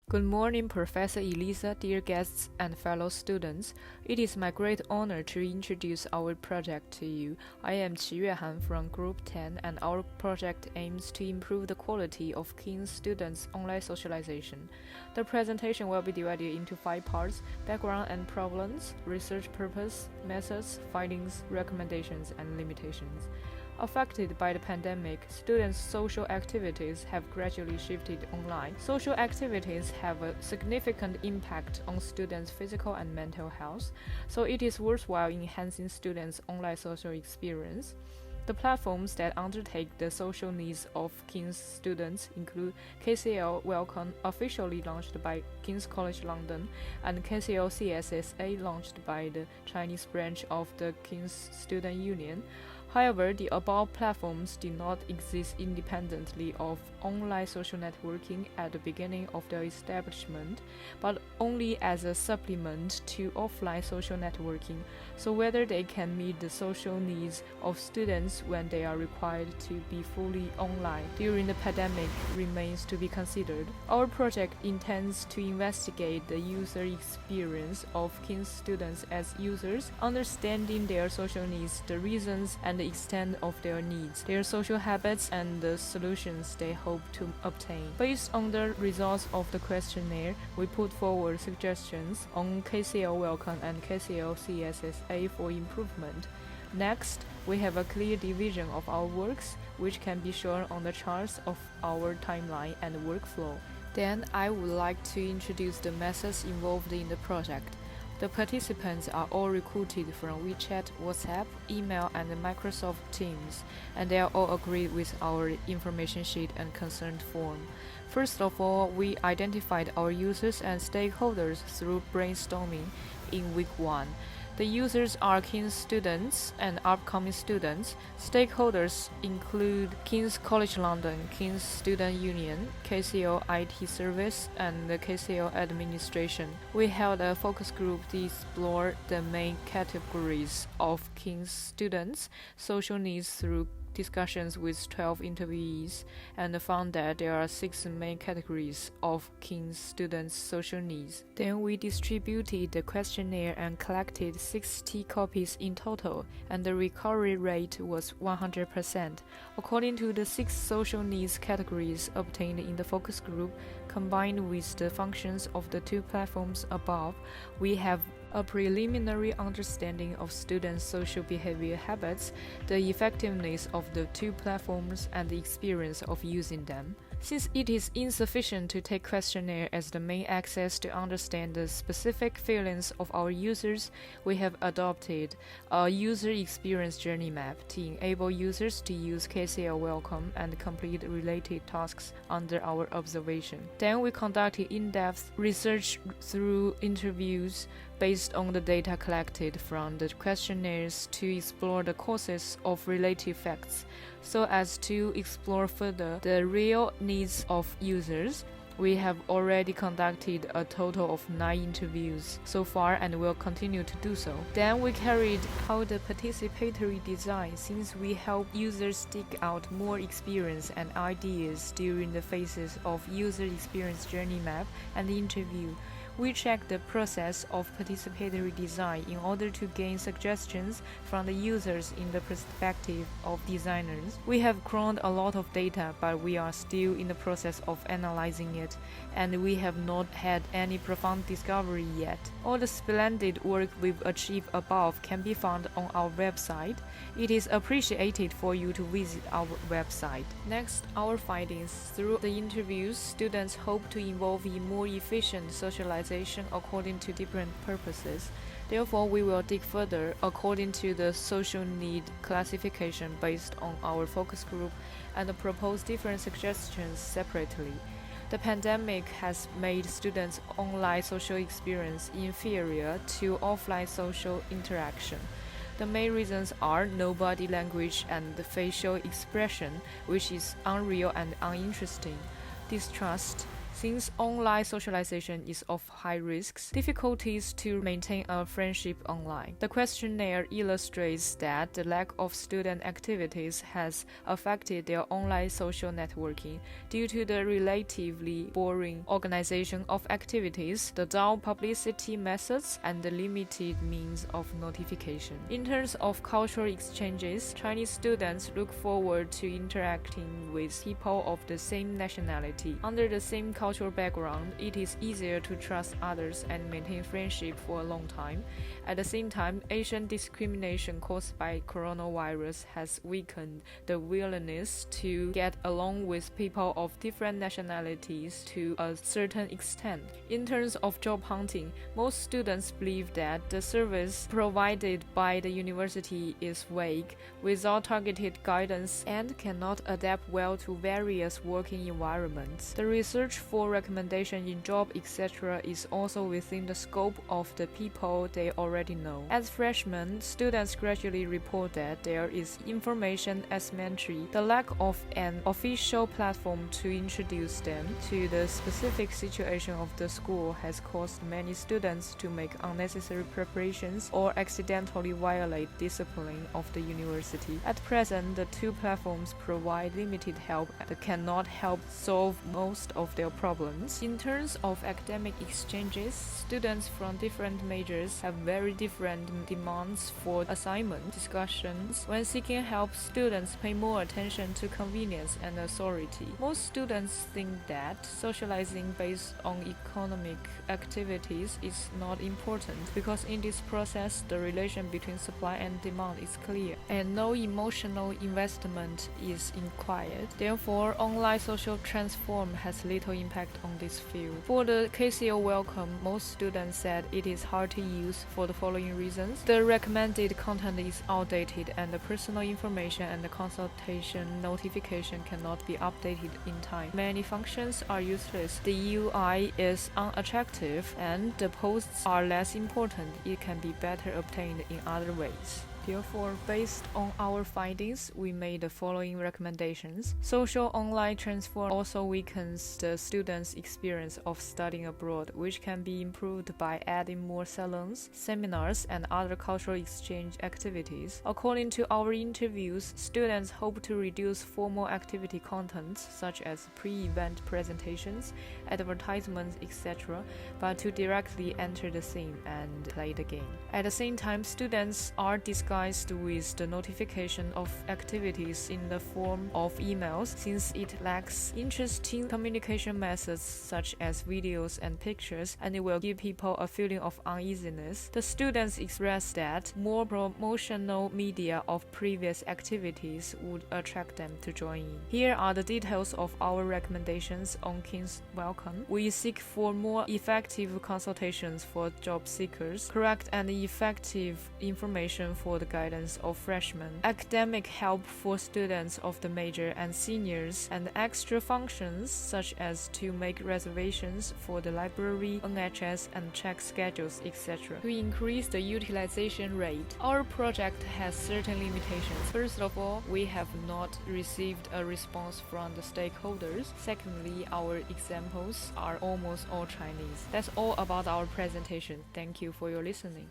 Good morning, Professor Elisa, dear guests and fellow students. It is my great honor to introduce our project to you. I am Qi Yuehan from Group 10, and our project aims to improve the quality of King's students' online socialization. The presentation will be divided into 5 parts: background and problems, research purpose, methods, findings, recommendations, and limitations. Affected by the pandemic, students' social activities have gradually shifted online. Social activities have a significant impact on students' physical and mental health, so it is worthwhile enhancing students' online social experience. The platforms that undertake the social needs of King's students include KCL Welcome, officially launched by King's College London, and KCL CSSA, launched by the Chinese branch of the King's Student Union. However, the above platforms did not exist independently of online social networking at the beginning of their establishment, but only as a supplement to offline social networking, so whether they can meet the social needs of students when they are required to be fully online during the pandemic remains to be considered. Our project intends to investigate the user experience of King's students as users, understanding their social needs, the reasons and the extent of their needs, their social habits, and the solutions they hope to obtain. Based on the results of the questionnaire, we put forward suggestions on KCL Welcome and KCL CSSA for improvement. Next, we have a clear division of our works, which can be shown on the charts of our timeline and workflow. Then, I would like to introduce the methods involved in the project. The participants are all recruited from WeChat, WhatsApp, email, and Microsoft Teams, and they are all agreed with our information sheet and consent form. First of all, we identified our users and stakeholders through brainstorming in week 1. The users are King's students and upcoming students. Stakeholders include King's College London, King's Student Union, KCL IT Service, and the KCL Administration. We held a focus group to explore the main categories of King's students' social needs through discussions with 12 interviewees, and found that there are 6 main categories of King's students' social needs. Then we distributed the questionnaire and collected 60 copies in total, and the recovery rate was 100%. According to the 6 social needs categories obtained in the focus group, combined with the functions of the 2 platforms above, we have a preliminary understanding of students' social behavior habits, the effectiveness of the 2 platforms, and the experience of using them. Since it is insufficient to take questionnaire as the main access to understand the specific feelings of our users, we have adopted a user experience journey map to enable users to use KCL Welcome and complete related tasks under our observation. Then we conducted in-depth research through interviews based on the data collected from the questionnaires to explore the causes of related facts, so as to explore further the real needs of users. We have already conducted a total of 9 interviews so far and will continue to do so. Then we carried out the participatory design, since we help users dig out more experience and ideas during the phases of user experience journey map and the interview. We check the process of participatory design in order to gain suggestions from the users in the perspective of designers. We have crawled a lot of data, but we are still in the process of analyzing it, and we have not had any profound discovery yet. All the splendid work we've achieved above can be found on our website. It is appreciated for you to visit our website. Next, our findings. Through the interviews, students hope to involve in more efficient socialization according to different purposes. Therefore, we will dig further according to the social need classification based on our focus group and propose different suggestions separately. The pandemic has made students' online social experience inferior to offline social interaction. The main reasons are no body language and the facial expression, which is unreal and uninteresting, distrust, Since online socialization is of high risks, difficulties to maintain a friendship online. The questionnaire illustrates that the lack of student activities has affected their online social networking due to the relatively boring organization of activities, the dull publicity methods, and the limited means of notification. In terms of cultural exchanges, Chinese students look forward to interacting with people of the same nationality. Under the same cultural background, it is easier to trust others and maintain friendship for a long time. At the same time, Asian discrimination caused by coronavirus has weakened the willingness to get along with people of different nationalities to a certain extent. In terms of job hunting, most students believe that the service provided by the university is vague, without targeted guidance, and cannot adapt well to various working environments. The research for recommendation in job etc. is also within the scope of the people they already know. As freshmen, students gradually report that there is information asymmetry. The lack of an official platform to introduce them to the specific situation of the school has caused many students to make unnecessary preparations or accidentally violate discipline of the university. At present, the two platforms provide limited help that cannot help solve most of their problems. In terms of academic exchanges, students from different majors have very different demands for assignment discussions. When seeking help, students pay more attention to convenience and authority. Most students think that socializing based on economic activities is not important because in this process the relation between supply and demand is clear and no emotional investment is required. Therefore, online social transform has little impact on this field. For the KCO welcome, most students said it is hard to use for the following reasons. The recommended content is outdated and the personal information and the consultation notification cannot be updated in time. Many functions are useless. The UI is unattractive and the posts are less important. It can be better obtained in other ways. Therefore, based on our findings, we made the following recommendations. Social online transfer also weakens the students' experience of studying abroad, which can be improved by adding more salons, seminars, and other cultural exchange activities. According to our interviews, students hope to reduce formal activity contents such as pre-event presentations, advertisements, etc., but to directly enter the scene and play the game. At the same time, students are discussing with the notification of activities in the form of emails since it lacks interesting communication methods such as videos and pictures, and it will give people a feeling of uneasiness. The students expressed that more promotional media of previous activities would attract them to join in. Here are the details of our recommendations on King's Welcome. We seek for more effective consultations for job seekers, correct and effective information for the guidance of freshmen, academic help for students of the major and seniors, and extra functions such as to make reservations for the library, NHS, and check schedules, etc. To increase the utilization rate, our project has certain limitations. First of all, we have not received a response from the stakeholders. Secondly, our examples are almost all Chinese. That's all about our presentation. Thank you for your listening.